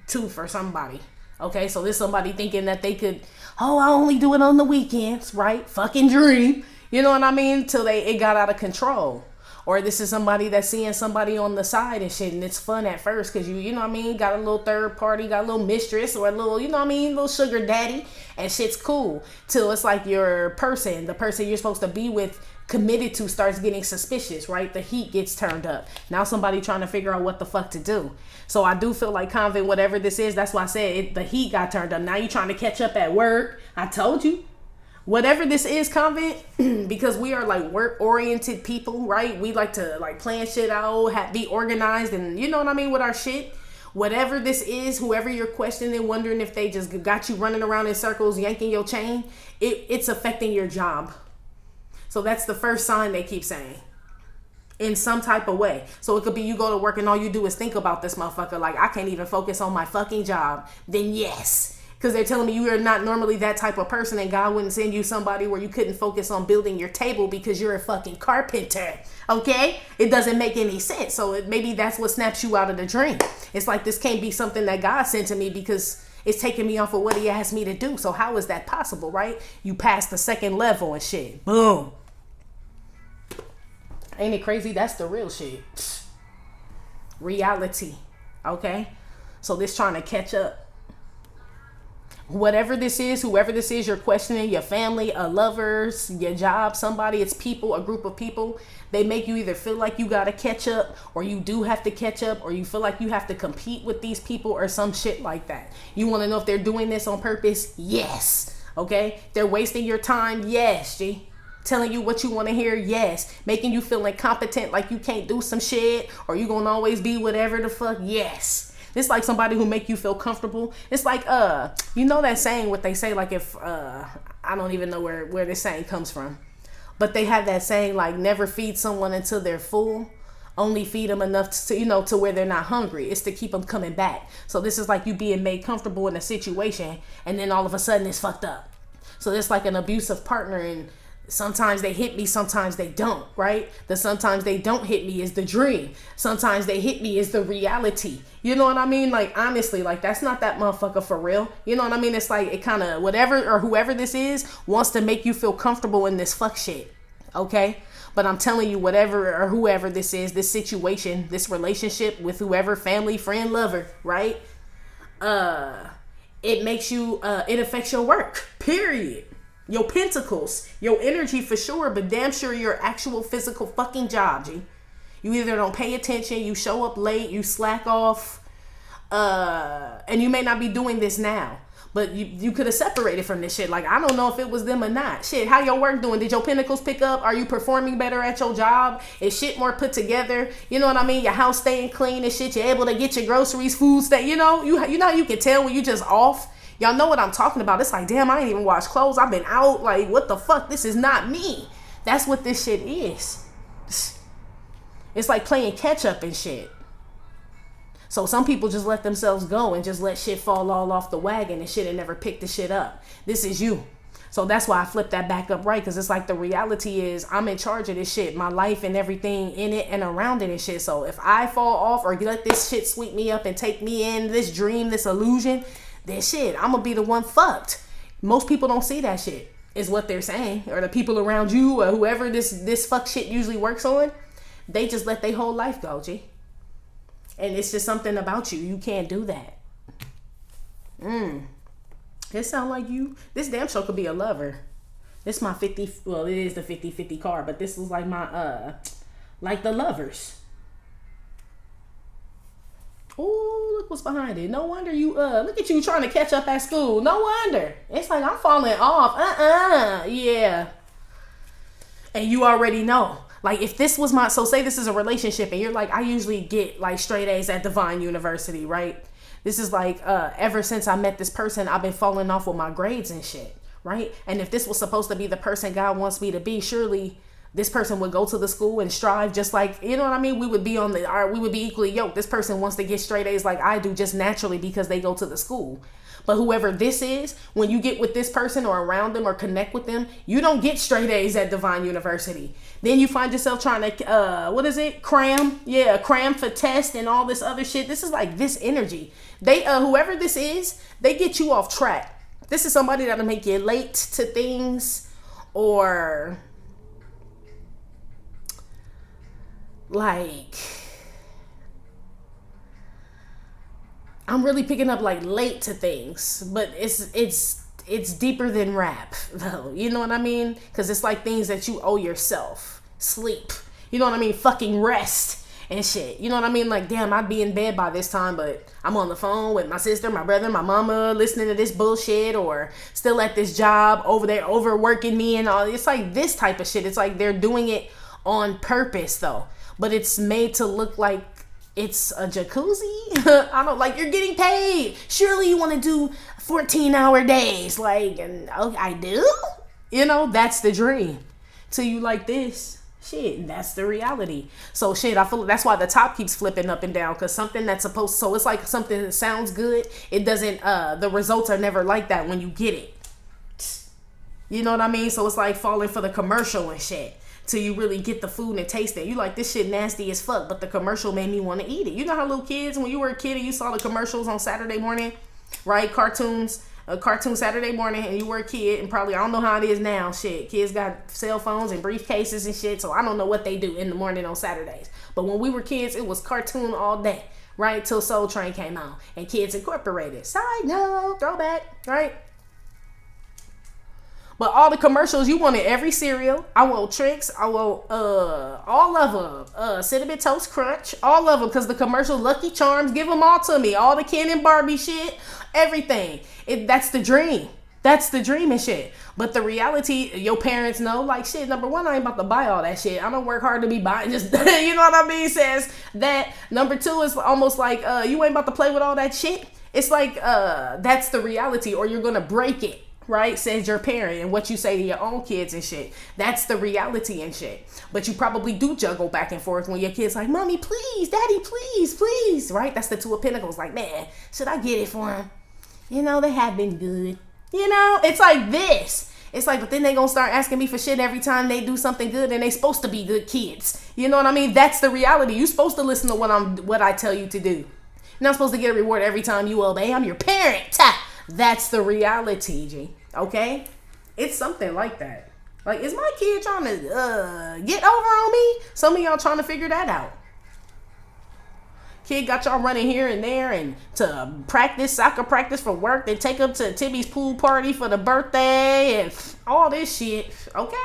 to for somebody. Okay, so this somebody thinking that they could, oh, I only do it on the weekends, right? Fucking dream. You know what I mean? Till it got out of control. Or this is somebody that's seeing somebody on the side and shit, and it's fun at first because you know what I mean, got a little third party, got a little mistress or a little, you know what I mean, little sugar daddy, and shit's cool. Till it's like the person you're supposed to be with, committed to, starts getting suspicious, right? The heat gets turned up. Now somebody trying to figure out what the fuck to do. So I do feel like Convent, whatever this is, that's why I said the heat got turned up. Now you trying to catch up at work. I told you. Whatever this is, Convent, because we are like work-oriented people, right? We like to like plan shit out, be organized, and you know what I mean with our shit. Whatever this is, whoever you're questioning, wondering if they just got you running around in circles, yanking your chain, it's affecting your job. So that's the first sign they keep saying. In some type of way. So it could be you go to work and all you do is think about this motherfucker, like I can't even focus on my fucking job. Then yes. Because they're telling me you are not normally that type of person, and God wouldn't send you somebody where you couldn't focus on building your table because you're a fucking carpenter. Okay? It doesn't make any sense. So maybe that's what snaps you out of the dream. It's like this can't be something that God sent to me because it's taking me off of what he asked me to do. So how is that possible, right? You passed the second level and shit. Boom. Ain't it crazy? That's the real shit. Reality. Okay? So this trying to catch up. Whatever this is, whoever this is, you're questioning, your family, a lovers, your job, somebody, it's people, a group of people. They make you either feel like you got to catch up, or you do have to catch up, or you feel like you have to compete with these people or some shit like that. You want to know if they're doing this on purpose? Yes. Okay? They're wasting your time? Yes, G. Telling you what you want to hear? Yes. Making you feel incompetent, like you can't do some shit, or you gonna always be whatever the fuck? Yes. It's like somebody who make you feel comfortable. It's like, you know that saying, what they say, like if, I don't even know where this saying comes from. But they have that saying, like, never feed someone until they're full. Only feed them enough to, you know, to where they're not hungry. It's to keep them coming back. So this is like you being made comfortable in a situation, and then all of a sudden it's fucked up. So it's like an abusive partner, and sometimes they hit me, sometimes they don't, right? The sometimes they don't hit me is the dream. Sometimes they hit me is the reality. You know what I mean? Like, honestly, like, that's not that motherfucker for real. You know what I mean? It's like, it kind of, whatever or whoever this is wants to make you feel comfortable in this fuck shit. Okay? But I'm telling you, whatever or whoever this is, this situation, this relationship with whoever, family, friend, lover, right? It makes you, it affects your work, period. Your pentacles, your energy for sure, but damn sure your actual physical fucking job, G. You either don't pay attention, you show up late, you slack off, and you may not be doing this now, but you could have separated from this shit. Like, I don't know if it was them or not. Shit, how your work doing? Did your pentacles pick up? Are you performing better at your job? Is shit more put together? You know what I mean? Your house staying clean and shit. You're able to get your groceries, food, you know you can tell when you just off. Y'all know what I'm talking about. It's like, damn, I ain't even washed clothes. I've been out. Like, what the fuck? This is not me. That's what this shit is. It's like playing catch up and shit. So some people just let themselves go and just let shit fall all off the wagon and shit and never pick the shit up. This is you. So that's why I flipped that back up right. Because it's like the reality is I'm in charge of this shit. My life and everything in it and around it and shit. So if I fall off or let this shit sweep me up and take me in this dream, this illusion, then shit, I'm gonna be the one fucked. Most people don't see that shit, is what they're saying. Or the people around you or whoever this fuck shit usually works on, they just let their whole life go, G. And it's just something about you. You can't do that. It sound like you. This damn show could be a lover. This my 50, well, it is the 50-50 card, but this is like my, like the lovers. Oh, look what's behind it. No wonder you, look at you trying to catch up at school. No wonder. It's like I'm falling off. Yeah. And you already know. Like, if this was my, so say this is a relationship and you're like, I usually get like straight A's at Divine University, right? This is like, ever since I met this person, I've been falling off with my grades and shit, right? And if this was supposed to be the person God wants me to be, surely this person would go to the school and strive just like, you know what I mean? We would be we would be equally yoked. This person wants to get straight A's like I do just naturally because they go to the school. But whoever this is, when you get with this person or around them or connect with them, you don't get straight A's at Divine University. Then you find yourself trying to, cram? Yeah, cram for test and all this other shit. This is like this energy. They whoever this is, they get you off track. This is somebody that'll make you late to things, or like, I'm really picking up like late to things, but it's deeper than rap though. You know what I mean? Because it's like things that you owe yourself. Sleep. You know what I mean? Fucking rest and shit. You know what I mean? Like, damn, I'd be in bed by this time, but I'm on the phone with my sister, my brother, my mama, listening to this bullshit, or still at this job over there overworking me and all. It's like this type of shit. It's like they're doing it on purpose though, but it's made to look like it's a jacuzzi. I don't, like, you're getting paid. Surely you want to do 14-hour days. Like, and okay, I do. You know, that's the dream. Till you like this. Shit, that's the reality. So shit, I feel that's why the top keeps flipping up and down, because something that's supposed, so it's like something that sounds good, it doesn't, the results are never like that when you get it. You know what I mean? So it's like falling for the commercial and shit till you really get the food and taste it. You like, this shit nasty as fuck, but the commercial made me want to eat it. You know how little kids, when you were a kid and you saw the commercials on Saturday morning, right? Cartoons, a cartoon Saturday morning, and you were a kid, and probably, I don't know how it is now, shit, kids got cell phones and briefcases and shit, so I don't know what they do in the morning on Saturdays. But when we were kids, it was cartoon all day, right? Till Soul Train came out and Kids Incorporated. Side note, throwback, right? But all the commercials, you wanted every cereal. I want Trix. I want all of them. Cinnamon Toast Crunch. All of them, because the commercial, Lucky Charms, give them all to me. All the Ken and Barbie shit. Everything. That's the dream. That's the dream and shit. But the reality, your parents know, like, shit, number one, I ain't about to buy all that shit. I don't work hard to be buying just, you know what I mean? Says that. Number two is almost like, you ain't about to play with all that shit. It's like, that's the reality, or you're going to break it. Right, says your parent, and what you say to your own kids and shit. That's the reality and shit. But you probably do juggle back and forth when your kid's like, Mommy, please, Daddy, please, please. Right? That's the Two of Pentacles. Like, man, should I get it for him? You know, they have been good. You know, it's like this. It's like, but then they gonna start asking me for shit every time they do something good, and they supposed to be good kids. You know what I mean? That's the reality. You supposed to listen to what I tell you to do. You're not supposed to get a reward every time you obey. I'm your parent. That's the reality, G. Okay? It's something like that. Like, is my kid trying to get over on me? Some of y'all trying to figure that out. Kid got y'all running here and there, and to practice, soccer practice for work, then take up to Timmy's pool party for the birthday, and all this shit. Okay?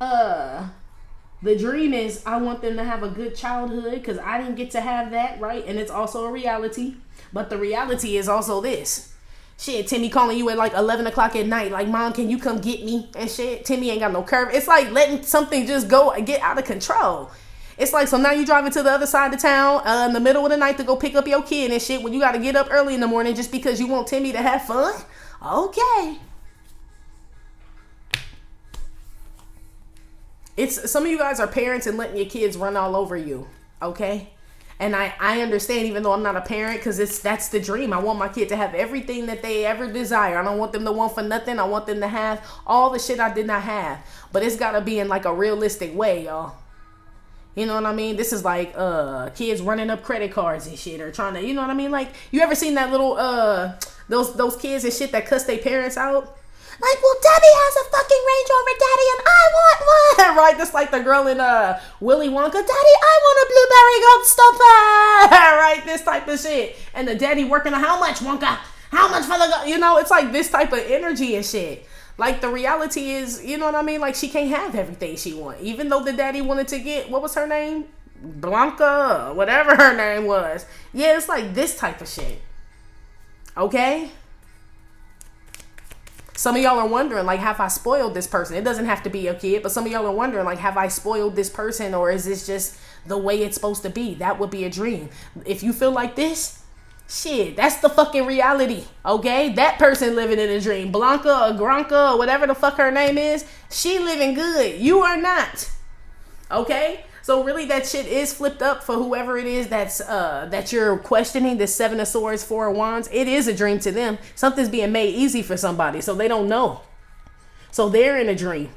The dream is I want them to have a good childhood, because I didn't get to have that, right? And it's also a reality. But the reality is also this. Shit, Timmy calling you at like 11 o'clock at night. Like, Mom, can you come get me? And shit, Timmy ain't got no curve. It's like letting something just go and get out of control. It's like, so now you driving to the other side of town in the middle of the night to go pick up your kid and shit when you got to get up early in the morning just because you want Timmy to have fun? Okay. It's, some of you guys are parents and letting your kids run all over you. Okay? And I understand, even though I'm not a parent, because that's the dream. I want my kid to have everything that they ever desire. I don't want them to want for nothing. I want them to have all the shit I did not have. But it's got to be in like a realistic way, y'all. You know what I mean? This is like kids running up credit cards and shit, or trying to, you know what I mean? Like, you ever seen that little, those kids and shit that cuss their parents out? Like, well, Debbie has a fucking Range Rover, Daddy, and I want one. Right? That's like the girl in Willy Wonka. Daddy, I want a blueberry goat stopper. Right? This type of shit. And the daddy working on, how much, Wonka? How much for the goat? You know, it's like this type of energy and shit. Like, the reality is, you know what I mean? Like, she can't have everything she wants. Even though the daddy wanted to get, what was her name? Blanca, whatever her name was. Yeah, it's like this type of shit. Okay? Some of y'all are wondering, like, have I spoiled this person? It doesn't have to be a kid, but some of y'all are wondering, like, have I spoiled this person, or is this just the way it's supposed to be? That would be a dream. If you feel like this, shit, that's the fucking reality, okay? That person living in a dream. Blanca or Granca or whatever the fuck her name is, she living good. You are not, okay? So really, that shit is flipped up for whoever it is that's that you're questioning. The Seven of Swords, Four of Wands. It is a dream to them. Something's being made easy for somebody, so they don't know. So they're in a dream.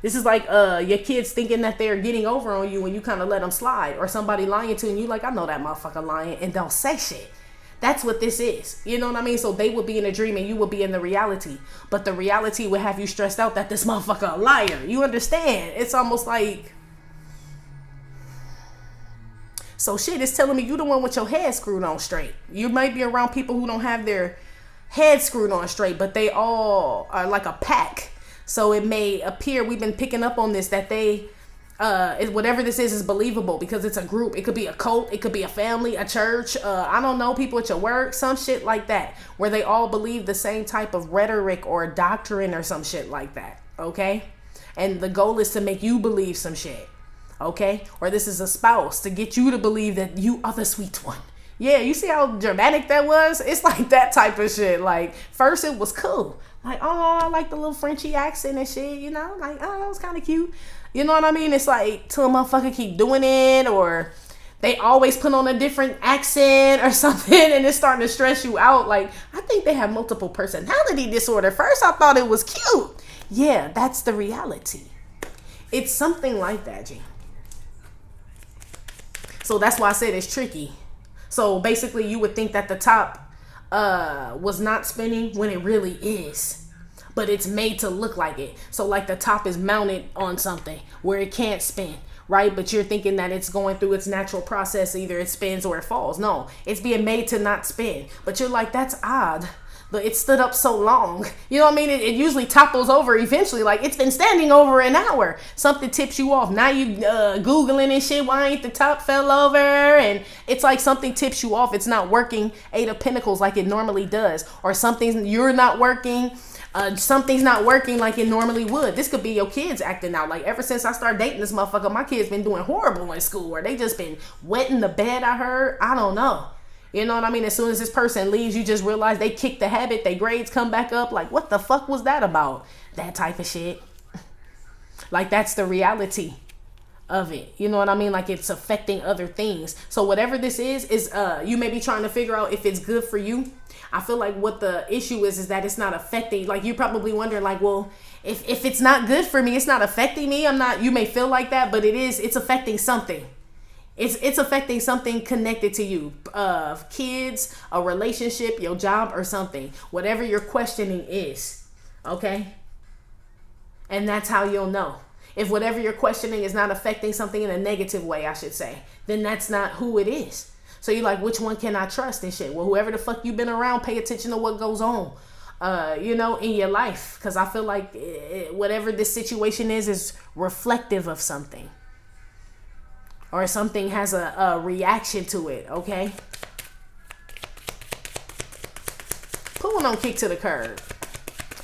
This is like your kids thinking that they're getting over on you when you kind of let them slide, or somebody lying to you and you like, I know that motherfucker lying, and don't say shit. That's what this is. You know what I mean? So they would be in a dream and you would be in the reality. But the reality would have you stressed out that this motherfucker a liar. You understand? It's almost like... So shit is telling me you the one with your head screwed on straight. You might be around people who don't have their head screwed on straight, but they all are like a pack. So it may appear, we've been picking up on this, that they... whatever this is believable because it's a group. It could be a cult, it could be a family, a church, I don't know, people at your work, some shit like that, where they all believe the same type of rhetoric or doctrine or some shit like that. Okay, and the goal is to make you believe some shit. Okay, or this is a spouse to get you to believe that you are the sweet one. Yeah, you see how dramatic that was? It's like that type of shit. Like, first it was cool, like, oh, I like the little Frenchy accent and shit, you know, like, oh, that was kind of cute. You know what I mean? It's like, till a motherfucker keep doing it, or they always put on a different accent or something, and it's starting to stress you out. Like, I think they have multiple personality disorder. First, I thought it was cute. Yeah, that's the reality. It's something like that, G. So that's why I said it's tricky. So basically, you would think that the top was not spinning when it really is. But it's made to look like it. So like the top is mounted on something where it can't spin, right? But you're thinking that it's going through its natural process. Either it spins or it falls. No, it's being made to not spin. But you're like, that's odd. But it stood up so long. You know what I mean? It usually topples over eventually. Like, it's been standing over an hour. Something tips you off. Now you Googling and shit. Why ain't the top fell over? And it's like something tips you off. It's not working 8 of Pentacles like it normally does. Or something, you're not working. Something's not working like it normally would. This could be your kids acting out. Like, ever since I started dating this motherfucker, my kids been doing horrible in school, or they just been wetting the bed, I heard. I don't know. You know what I mean? As soon as this person leaves, you just realize they kicked the habit. Their grades come back up. Like, what the fuck was that about? That type of shit. Like, that's the reality of it. You know what I mean? Like, it's affecting other things. So whatever this is you may be trying to figure out if it's good for you. I feel like what the issue is that it's not affecting. Like, you're probably wondering, like, well, if it's not good for me, it's not affecting me. You may feel like that, but it's affecting something. It's affecting something connected to you, kids, a relationship, your job, or something. Whatever your questioning is, okay? And that's how you'll know. If whatever you're questioning is not affecting something in a negative way, I should say, then that's not who it is. So you're like, which one can I trust and shit? Well, whoever the fuck you've been around, pay attention to what goes on, in your life. Because I feel like whatever this situation is reflective of something. Or something has a reaction to it, okay? Put one on kick to the curb.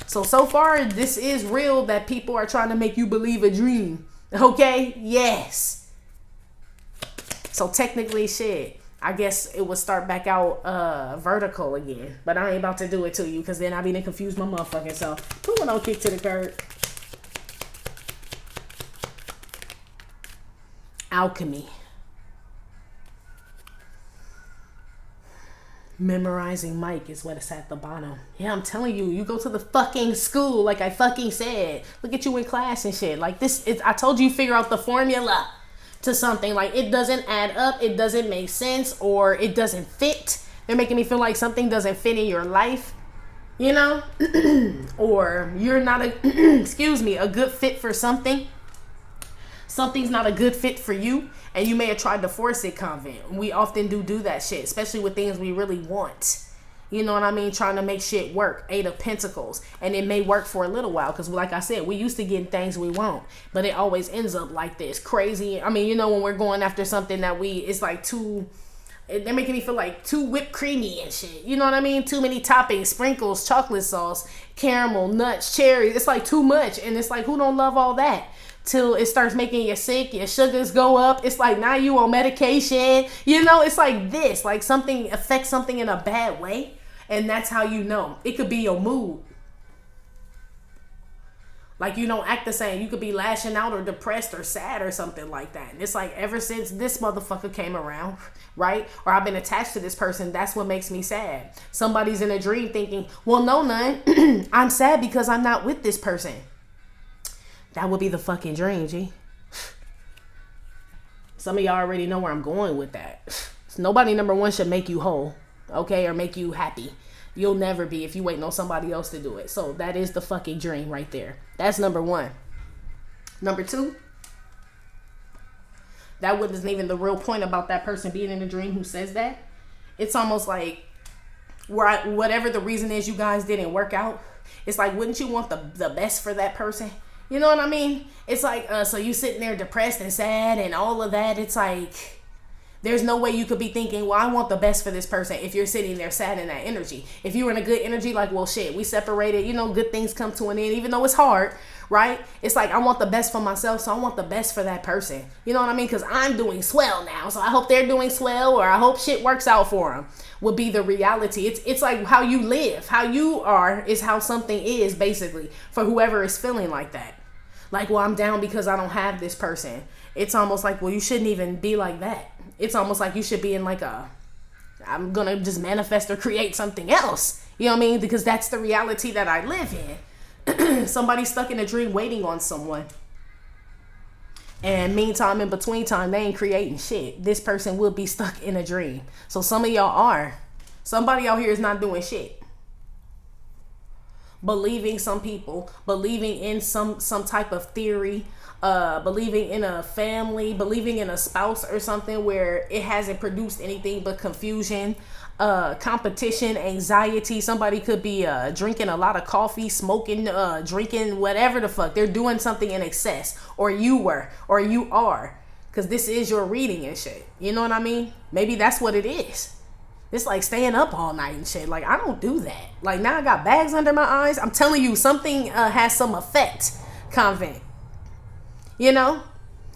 So far, this is real that people are trying to make you believe a dream, okay? Yes. So technically, shit, I guess it would start back out vertical again. But I ain't about to do it to you because then I'll be confused my motherfucking self. Put one on kick to the curb. Alchemy. Memorizing Mike is what it's at the bottom. Yeah, I'm telling you, you go to the fucking school like I fucking said. Look at you in class and shit. Like this, I told you figure out the formula to something. Like it doesn't add up, it doesn't make sense, or it doesn't fit. They're making me feel like something doesn't fit in your life, you know? Or you're not a good fit for something. Something's not a good fit for you, and you may have tried to force it, Convent. We often do that shit, especially with things we really want. You know what I mean? Trying to make shit work. 8 of Pentacles. And it may work for a little while, because like I said, we used to getting things we want, but it always ends up like this. Crazy. I mean, you know, when we're going after something that it's like they're making me feel like too whipped creamy and shit. You know what I mean? Too many toppings, sprinkles, chocolate sauce, caramel, nuts, cherries. It's like too much. And it's like, who don't love all that? Till it starts making you sick, your sugars go up. It's like now you on medication. You know, it's like this. Like something affects something in a bad way. And that's how you know. It could be your mood. Like you don't act the same. You could be lashing out or depressed or sad or something like that. And it's like ever since this motherfucker came around, right? Or I've been attached to this person, that's what makes me sad. Somebody's in a dream thinking, well, no, none. I'm sad because I'm not with this person. That would be the fucking dream, G. Some of y'all already know where I'm going with that. Nobody, number one, should make you whole, okay, or make you happy. You'll never be if you waiting on somebody else to do it. So that is the fucking dream right there. That's number one. Number two, that wasn't even the real point about that person being in a dream who says that. It's almost like whatever the reason is you guys didn't work out, it's like, wouldn't you want the best for that person? You know what I mean? It's like, so you sitting there depressed and sad and all of that. It's like, there's no way you could be thinking, well, I want the best for this person if you're sitting there sad in that energy. If you were in a good energy, like, well, shit, we separated, you know, good things come to an end, even though it's hard, right? It's like, I want the best for myself, so I want the best for that person. You know what I mean? Because I'm doing swell now, so I hope they're doing swell, or I hope shit works out for them, would be the reality. It's like how you live. How you are is how something is, basically, for whoever is feeling like that. Like, well, I'm down because I don't have this person. It's almost like, well, you shouldn't even be like that. It's almost like you should be in like I'm going to just manifest or create something else. You know what I mean? Because that's the reality that I live in. Somebody stuck in a dream waiting on someone. And meantime, in between time, they ain't creating shit. This person will be stuck in a dream. So some of y'all are. Somebody out here is not doing shit. Believing some people, believing in some type of theory, believing in a family, believing in a spouse or something where it hasn't produced anything but confusion, competition, anxiety. Somebody could be drinking a lot of coffee, smoking, drinking, whatever the fuck. They're doing something in excess, or you were, or you are, because this is your reading and shit. You know what I mean? Maybe that's what it is. It's like staying up all night and shit. Like, I don't do that. Like, now I got bags under my eyes. I'm telling you, something has some effect, Convent. You know?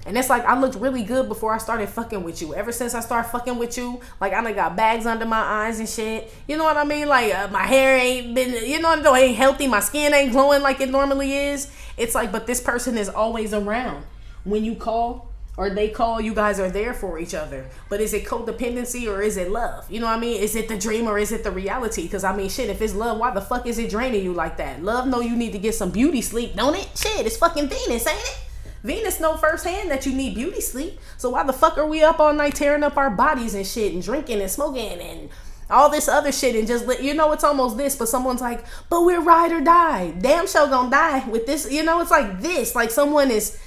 And it's like, I looked really good before I started fucking with you. Ever since I started fucking with you, like, I done got bags under my eyes and shit. You know what I mean? Like, my hair ain't been, you know, it ain't healthy. My skin ain't glowing like it normally is. It's like, but this person is always around. When you call, or they call, you guys are there for each other. But is it codependency or is it love? You know what I mean? Is it the dream or is it the reality? Because, I mean, shit, if it's love, why the fuck is it draining you like that? Love know you need to get some beauty sleep, don't it? Shit, it's fucking Venus, ain't it? Venus know firsthand that you need beauty sleep. So why the fuck are we up all night tearing up our bodies and shit and drinking and smoking and all this other shit and just, you know, it's almost this, but someone's like, but we're ride or die. Damn sure gonna die with this. You know, it's like this. Like someone is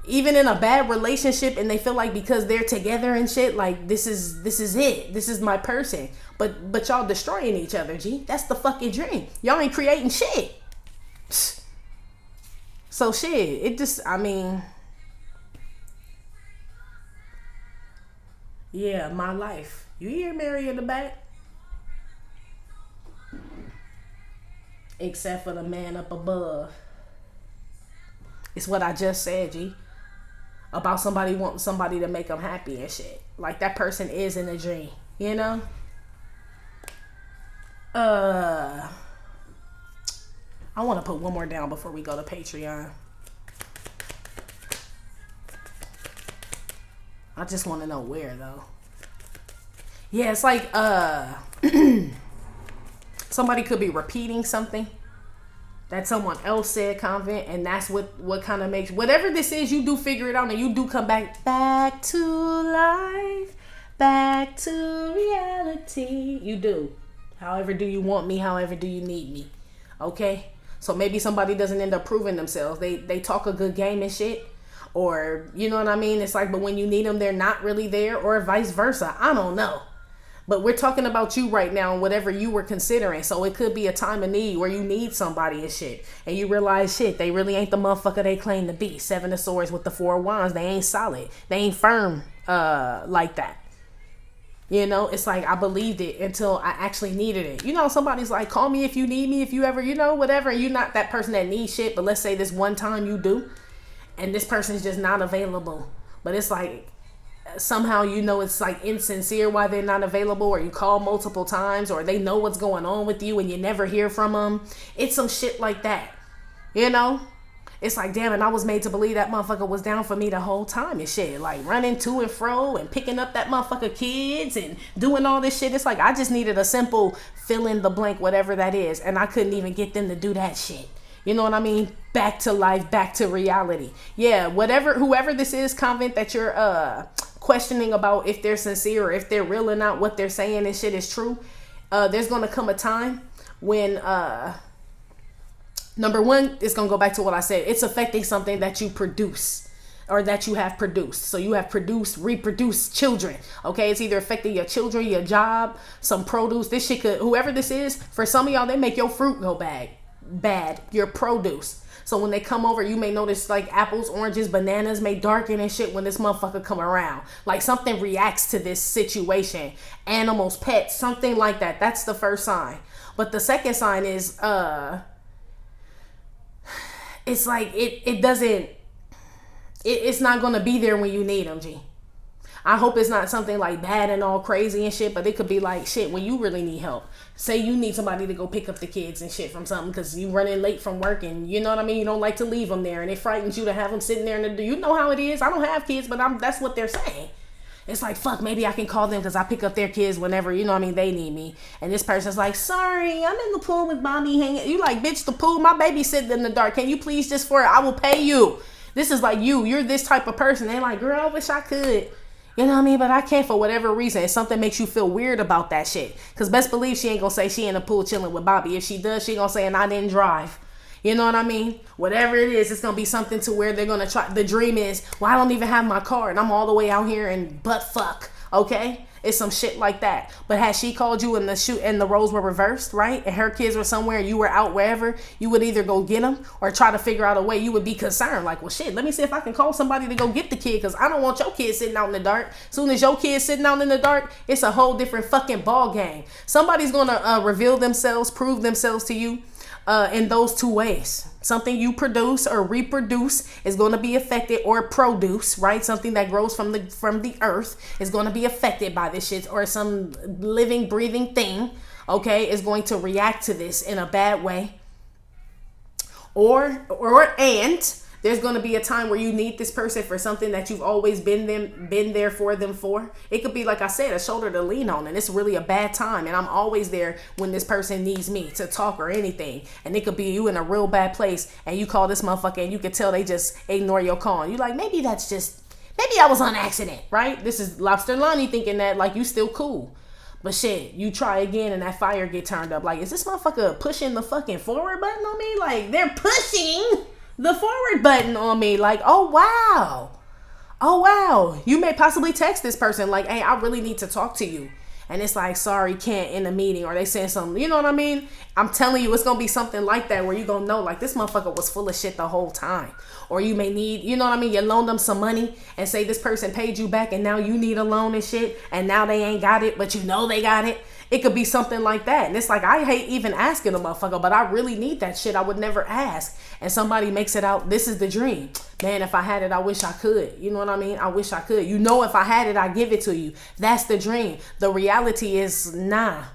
even in a bad relationship and they feel like because they're together and shit, like this is it. This is my person. But y'all destroying each other, G. That's the fucking dream. Y'all ain't creating shit. So shit, it just, I mean, yeah, my life. You hear Mary in the back? Except for the man up above. It's what I just said, G. About somebody wanting somebody to make them happy and shit. Like that person is in a dream, you know? I want to put one more down before we go to Patreon. I just want to know where, though. Yeah, it's like somebody could be repeating something that someone else said, Convent, and that's what kind of makes, whatever this is, you do figure it out and you do come back to life, back to reality. You do. However do you want me, however do you need me. Okay? So maybe somebody doesn't end up proving themselves. They talk a good game and shit. Or, you know what I mean? It's like, but when you need them, they're not really there, or vice versa. I don't know. But we're talking about you right now and whatever you were considering. So it could be a time of need where you need somebody and shit. And you realize, shit, they really ain't the motherfucker they claim to be. 7 of Swords with the 4 of Wands. They ain't solid. They ain't firm like that. You know, it's like I believed it until I actually needed it. You know, somebody's like, call me if you need me, if you ever, you know, whatever. And you're not that person that needs shit. But let's say this one time you do. And this person's just not available. But it's like, somehow you know it's like insincere why they're not available, or you call multiple times, or they know what's going on with you and you never hear from them. It's some shit like that, you know? It's like, damn it, I was made to believe that motherfucker was down for me the whole time and shit, like running to and fro and picking up that motherfucker kids and doing all this shit. It's like, I just needed a simple fill in the blank, whatever that is, and I couldn't even get them to do that shit. You know what I mean? Back to life, back to reality. Yeah, whoever this is, Convent, that you're questioning about if they're sincere or if they're real or not, what they're saying and shit is true. There's gonna come a time when number one, it's gonna go back to what I said. It's affecting something that you produce or that you have produced. So you have reproduced children. Okay, it's either affecting your children, your job, some produce. This shit could, whoever this is, for some of y'all, they make your fruit go bad, your produce. So when they come over, you may notice like apples, oranges, bananas may darken and shit when this motherfucker come around. Like something reacts to this situation. Animals, pets, something like that. That's the first sign. But the second sign is it's like it's not gonna be there when you need them, G. I hope it's not something like bad and all crazy and shit, but it could be like shit when you really need help. Say you need somebody to go pick up the kids and shit from something because you running late from work and you know what I mean, you don't like to leave them there and it frightens you to have them sitting there and you know how it is. I don't have kids, but that's what they're saying. It's like, fuck, maybe I can call them because I pick up their kids whenever, you know what I mean, they need me. And this person's like, sorry, I'm in the pool with Bobby hanging. You like, bitch, the pool, my baby's sitting in the dark. Can you please just for it? I will pay you. This is like you're this type of person. They're like, girl, I wish I could. You know what I mean? But I can't for whatever reason. If something makes you feel weird about that shit. Because best believe she ain't going to say she in the pool chilling with Bobby. If she does, she going to say, and I didn't drive. You know what I mean? Whatever it is, it's going to be something to where they're going to try. The dream is, well, I don't even have my car. And I'm all the way out here and butt fuck. Okay? It's some shit like that. But had she called you and the roles were reversed, right? And her kids were somewhere and you were out wherever, you would either go get them or try to figure out a way. You would be concerned. Like, well, shit, let me see if I can call somebody to go get the kid because I don't want your kid sitting out in the dark. As soon as your kid's sitting out in the dark, it's a whole different fucking ball game. Somebody's going to reveal themselves, prove themselves to you in those two ways. Something you produce or reproduce is going to be affected, or produce, right? Something that grows from the earth is going to be affected by this shit, or some living, breathing thing, okay, is going to react to this in a bad way. And there's going to be a time where you need this person for something that you've always been there for them for. It could be, like I said, a shoulder to lean on, and it's really a bad time. And I'm always there when this person needs me to talk or anything. And it could be you in a real bad place, and you call this motherfucker, and you can tell they just ignore your call. And you're like, maybe I was on accident, right? This is Lobster Lonnie thinking that like you still cool. But shit, you try again and that fire get turned up. Like, is this motherfucker pushing the fucking forward button on me? Like, they're pushing the forward button on me. Like, oh wow, you may possibly text this person like, hey, I really need to talk to you, and it's like, sorry, can't in a meeting, or they saying something, you know what I mean? I'm telling you, it's gonna be something like that where you gonna know like this motherfucker was full of shit the whole time. Or you may need, you know what I mean, you loan them some money and say this person paid you back and now you need a loan and shit, and now they ain't got it, but you know they got it. It could be something like that. And it's like, I hate even asking a motherfucker, but I really need that shit. I would never ask. And somebody makes it out, this is the dream. Man, if I had it, I wish I could. You know what I mean? I wish I could. You know, if I had it, I'd give it to you. That's the dream. The reality is, nah.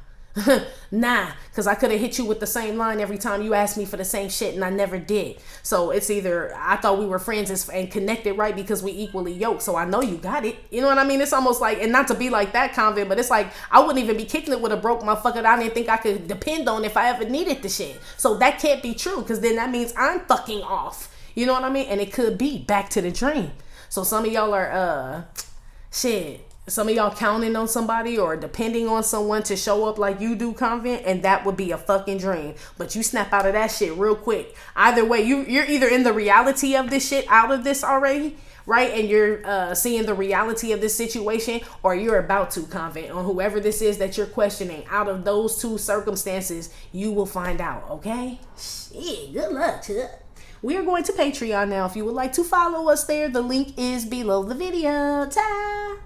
Nah, because I could have hit you with the same line every time you asked me for the same shit, and I never did. So it's either I thought we were friends and connected, right, because we equally yoked, so I know you got it. You know what I mean? It's almost like, and not to be like that, Convent, but it's like I wouldn't even be kicking it with a broke motherfucker that I didn't think I could depend on if I ever needed the shit. So that can't be true, because then that means I'm fucking off. You know what I mean? And it could be back to the dream. So some of y'all are some of y'all counting on somebody or depending on someone to show up like you do, Convent, and that would be a fucking dream. But you snap out of that shit real quick. Either way, you're either in the reality of this shit, out of this already, right? And you're seeing the reality of this situation, or you're about to, Convent, on whoever this is that you're questioning. Out of those two circumstances, you will find out, okay? Shit, good luck to it. We are going to Patreon now. If you would like to follow us there, the link is below the video. Ta!